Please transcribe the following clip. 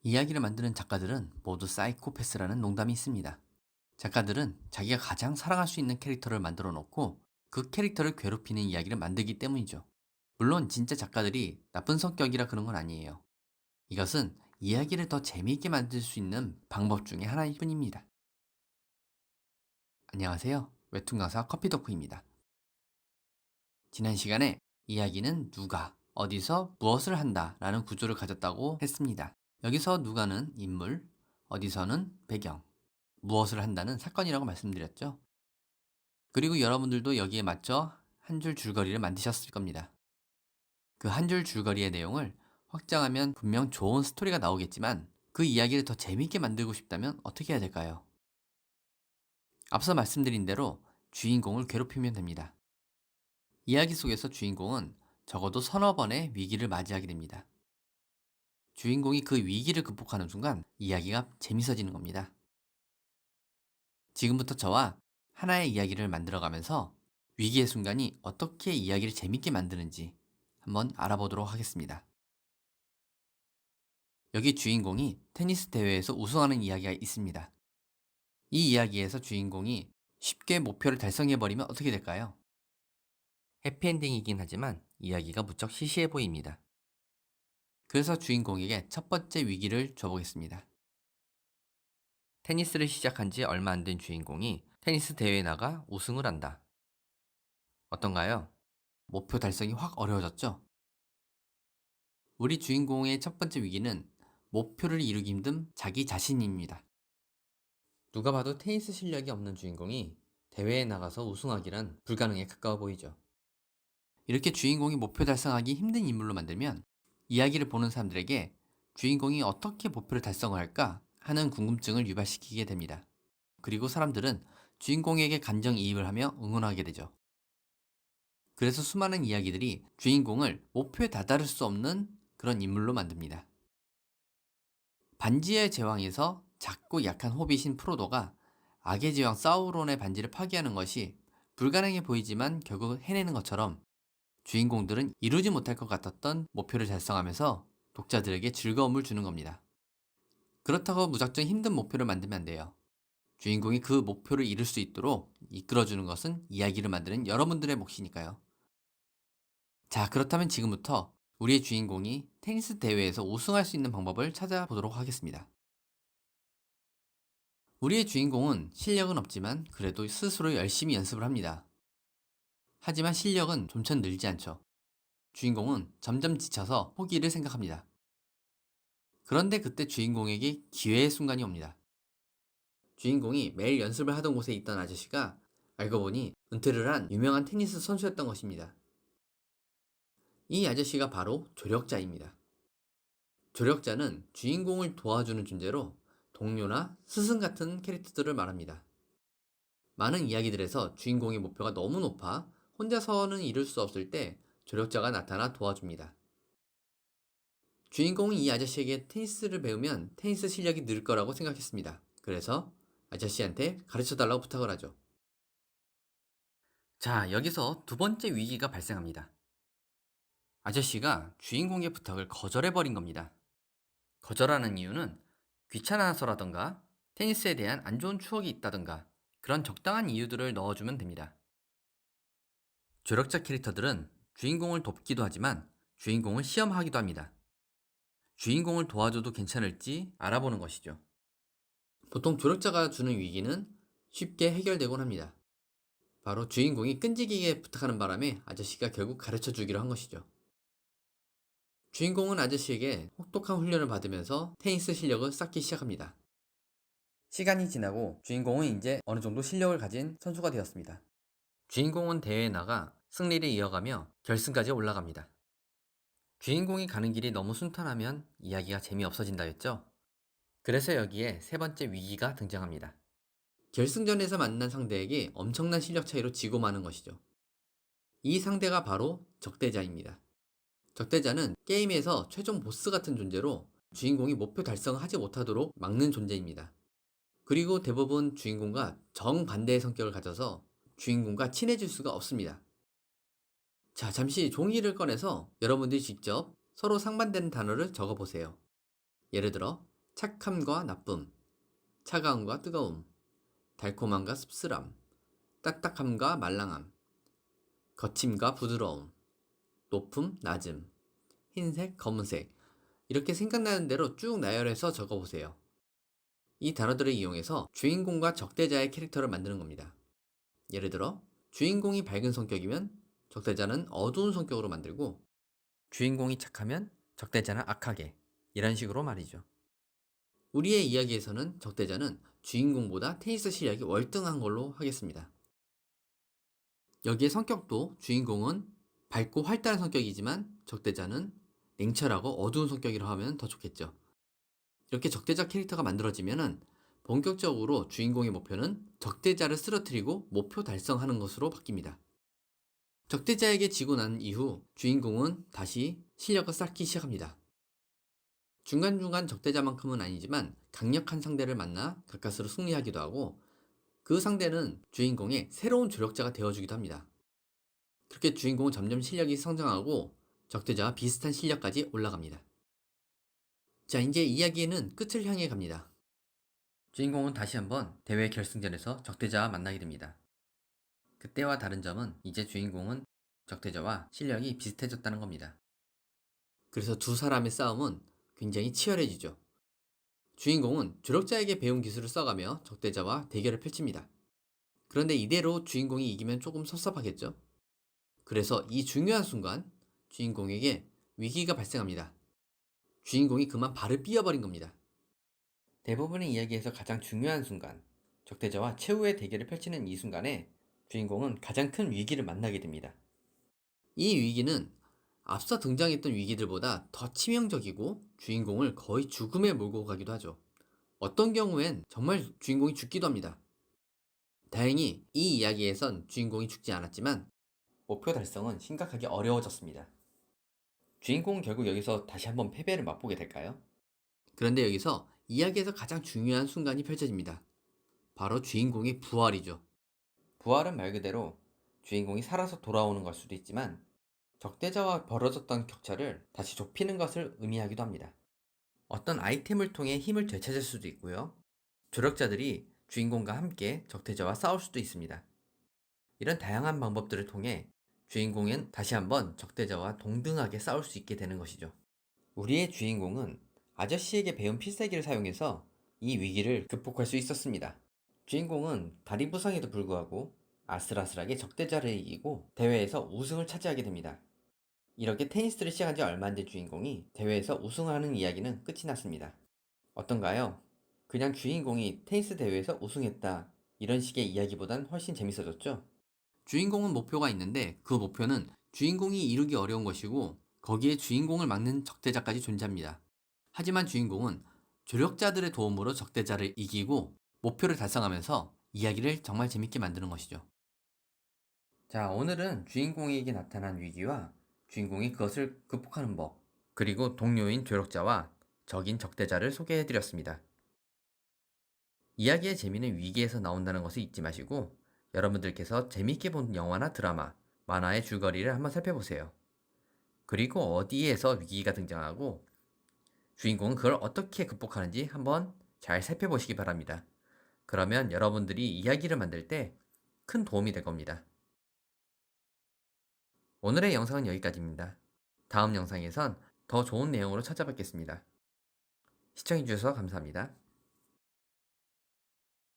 이야기를 만드는 작가들은 모두 사이코패스라는 농담이 있습니다. 작가들은 자기가 가장 사랑할 수 있는 캐릭터를 만들어 놓고 그 캐릭터를 괴롭히는 이야기를 만들기 때문이죠. 물론 진짜 작가들이 나쁜 성격이라 그런 건 아니에요. 이것은 이야기를 더 재미있게 만들 수 있는 방법 중에 하나일 뿐입니다. 안녕하세요. 웹툰 강사 커피덕후입니다. 지난 시간에 이야기는 누가, 어디서, 무엇을 한다 라는 구조를 가졌다고 했습니다. 여기서 누가는 인물, 어디서는 배경, 무엇을 한다는 사건이라고 말씀드렸죠. 그리고 여러분들도 여기에 맞춰 한 줄 줄거리를 만드셨을 겁니다. 그 한 줄 줄거리의 내용을 확장하면 분명 좋은 스토리가 나오겠지만 그 이야기를 더 재미있게 만들고 싶다면 어떻게 해야 될까요? 앞서 말씀드린 대로 주인공을 괴롭히면 됩니다. 이야기 속에서 주인공은 적어도 서너 번의 위기를 맞이하게 됩니다. 주인공이 그 위기를 극복하는 순간 이야기가 재밌어지는 겁니다. 지금부터 저와 하나의 이야기를 만들어가면서 위기의 순간이 어떻게 이야기를 재밌게 만드는지 한번 알아보도록 하겠습니다. 여기 주인공이 테니스 대회에서 우승하는 이야기가 있습니다. 이 이야기에서 주인공이 쉽게 목표를 달성해버리면 어떻게 될까요? 해피엔딩이긴 하지만 이야기가 무척 시시해 보입니다. 그래서 주인공에게 첫 번째 위기를 줘보겠습니다. 테니스를 시작한 지 얼마 안 된 주인공이 테니스 대회에 나가 우승을 한다. 어떤가요? 목표 달성이 확 어려워졌죠? 우리 주인공의 첫 번째 위기는 목표를 이루기 힘든 자기 자신입니다. 누가 봐도 테니스 실력이 없는 주인공이 대회에 나가서 우승하기란 불가능에 가까워 보이죠. 이렇게 주인공이 목표 달성하기 힘든 인물로 만들면 이야기를 보는 사람들에게 주인공이 어떻게 목표를 달성을 할까 하는 궁금증을 유발시키게 됩니다. 그리고 사람들은 주인공에게 감정이입을 하며 응원하게 되죠. 그래서 수많은 이야기들이 주인공을 목표에 다다를 수 없는 그런 인물로 만듭니다. 반지의 제왕에서 작고 약한 호빗인 프로도가 악의 제왕 사우론의 반지를 파괴하는 것이 불가능해 보이지만 결국 해내는 것처럼 주인공들은 이루지 못할 것 같았던 목표를 달성하면서 독자들에게 즐거움을 주는 겁니다. 그렇다고 무작정 힘든 목표를 만들면 안 돼요. 주인공이 그 목표를 이룰 수 있도록 이끌어주는 것은 이야기를 만드는 여러분들의 몫이니까요. 자, 그렇다면 지금부터 우리의 주인공이 테니스 대회에서 우승할 수 있는 방법을 찾아보도록 하겠습니다. 우리의 주인공은 실력은 없지만 그래도 스스로 열심히 연습을 합니다. 하지만 실력은 좀처럼 늘지 않죠. 주인공은 점점 지쳐서 포기를 생각합니다. 그런데 그때 주인공에게 기회의 순간이 옵니다. 주인공이 매일 연습을 하던 곳에 있던 아저씨가 알고 보니 은퇴를 한 유명한 테니스 선수였던 것입니다. 이 아저씨가 바로 조력자입니다. 조력자는 주인공을 도와주는 존재로 동료나 스승 같은 캐릭터들을 말합니다. 많은 이야기들에서 주인공의 목표가 너무 높아 혼자서는 이룰 수 없을 때 조력자가 나타나 도와줍니다. 주인공은 이 아저씨에게 테니스를 배우면 테니스 실력이 늘 거라고 생각했습니다. 그래서 아저씨한테 가르쳐 달라고 부탁을 하죠. 자, 여기서 두 번째 위기가 발생합니다. 아저씨가 주인공의 부탁을 거절해버린 겁니다. 거절하는 이유는 귀찮아서라던가 테니스에 대한 안 좋은 추억이 있다던가 그런 적당한 이유들을 넣어주면 됩니다. 조력자 캐릭터들은 주인공을 돕기도 하지만 주인공을 시험하기도 합니다. 주인공을 도와줘도 괜찮을지 알아보는 것이죠. 보통 조력자가 주는 위기는 쉽게 해결되곤 합니다. 바로 주인공이 끈질기게 부탁하는 바람에 아저씨가 결국 가르쳐 주기로 한 것이죠. 주인공은 아저씨에게 혹독한 훈련을 받으면서 테니스 실력을 쌓기 시작합니다. 시간이 지나고 주인공은 이제 어느 정도 실력을 가진 선수가 되었습니다. 주인공은 대회에 나가 승리를 이어가며 결승까지 올라갑니다. 주인공이 가는 길이 너무 순탄하면 이야기가 재미없어진다 했죠? 그래서 여기에 세 번째 위기가 등장합니다. 결승전에서 만난 상대에게 엄청난 실력 차이로 지고 마는 것이죠. 이 상대가 바로 적대자입니다. 적대자는 게임에서 최종 보스 같은 존재로 주인공이 목표 달성을 하지 못하도록 막는 존재입니다. 그리고 대부분 주인공과 정반대의 성격을 가져서 주인공과 친해질 수가 없습니다. 자, 잠시 종이를 꺼내서 여러분들이 직접 서로 상반되는 단어를 적어보세요. 예를 들어 착함과 나쁨, 차가움과 뜨거움, 달콤함과 씁쓸함, 딱딱함과 말랑함, 거침과 부드러움, 높음, 낮음, 흰색, 검은색, 이렇게 생각나는 대로 쭉 나열해서 적어보세요. 이 단어들을 이용해서 주인공과 적대자의 캐릭터를 만드는 겁니다. 예를 들어 주인공이 밝은 성격이면 적대자는 어두운 성격으로 만들고, 주인공이 착하면 적대자는 악하게, 이런 식으로 말이죠. 우리의 이야기에서는 적대자는 주인공보다 테니스 실력이 월등한 걸로 하겠습니다. 여기에 성격도 주인공은 밝고 활달한 성격이지만 적대자는 냉철하고 어두운 성격이라 하면 더 좋겠죠. 이렇게 적대자 캐릭터가 만들어지면은 본격적으로 주인공의 목표는 적대자를 쓰러뜨리고 목표 달성하는 것으로 바뀝니다. 적대자에게 지고 난 이후 주인공은 다시 실력을 쌓기 시작합니다. 중간중간 적대자만큼은 아니지만 강력한 상대를 만나 가까스로 승리하기도 하고, 그 상대는 주인공의 새로운 조력자가 되어주기도 합니다. 그렇게 주인공은 점점 실력이 성장하고 적대자와 비슷한 실력까지 올라갑니다. 자, 이제 이야기는 끝을 향해 갑니다. 주인공은 다시 한번 대회 결승전에서 적대자와 만나게 됩니다. 그때와 다른 점은 이제 주인공은 적대자와 실력이 비슷해졌다는 겁니다. 그래서 두 사람의 싸움은 굉장히 치열해지죠. 주인공은 조력자에게 배운 기술을 써가며 적대자와 대결을 펼칩니다. 그런데 이대로 주인공이 이기면 조금 섭섭하겠죠? 그래서 이 중요한 순간 주인공에게 위기가 발생합니다. 주인공이 그만 발을 삐어버린 겁니다. 대부분의 이야기에서 가장 중요한 순간, 적대자와 최후의 대결을 펼치는 이 순간에 주인공은 가장 큰 위기를 만나게 됩니다. 이 위기는 앞서 등장했던 위기들보다 더 치명적이고 주인공을 거의 죽음에 몰고 가기도 하죠. 어떤 경우엔 정말 주인공이 죽기도 합니다. 다행히 이 이야기에선 주인공이 죽지 않았지만 목표 달성은 심각하게 어려워졌습니다. 주인공은 결국 여기서 다시 한번 패배를 맛보게 될까요? 그런데 여기서 이야기에서 가장 중요한 순간이 펼쳐집니다. 바로 주인공의 부활이죠. 부활은 말 그대로 주인공이 살아서 돌아오는 걸 수도 있지만 적대자와 벌어졌던 격차를 다시 좁히는 것을 의미하기도 합니다. 어떤 아이템을 통해 힘을 되찾을 수도 있고요. 조력자들이 주인공과 함께 적대자와 싸울 수도 있습니다. 이런 다양한 방법들을 통해 주인공은 다시 한번 적대자와 동등하게 싸울 수 있게 되는 것이죠. 우리의 주인공은 아저씨에게 배운 필살기를 사용해서 이 위기를 극복할 수 있었습니다. 주인공은 다리 부상에도 불구하고 아슬아슬하게 적대자를 이기고 대회에서 우승을 차지하게 됩니다. 이렇게 테니스를 시작한 지 얼마 안 된 주인공이 대회에서 우승하는 이야기는 끝이 났습니다. 어떤가요? 그냥 주인공이 테니스 대회에서 우승했다, 이런 식의 이야기보단 훨씬 재밌어졌죠? 주인공은 목표가 있는데 그 목표는 주인공이 이루기 어려운 것이고 거기에 주인공을 막는 적대자까지 존재합니다. 하지만 주인공은 조력자들의 도움으로 적대자를 이기고 목표를 달성하면서 이야기를 정말 재밌게 만드는 것이죠. 자, 오늘은 주인공에게 나타난 위기와 주인공이 그것을 극복하는 법, 그리고 동료인 조력자와 적인 적대자를 소개해드렸습니다. 이야기의 재미는 위기에서 나온다는 것을 잊지 마시고 여러분들께서 재밌게 본 영화나 드라마, 만화의 줄거리를 한번 살펴보세요. 그리고 어디에서 위기가 등장하고 주인공은 그걸 어떻게 극복하는지 한번 잘 살펴보시기 바랍니다. 그러면 여러분들이 이야기를 만들 때 큰 도움이 될 겁니다. 오늘의 영상은 여기까지입니다. 다음 영상에선 더 좋은 내용으로 찾아뵙겠습니다. 시청해주셔서 감사합니다.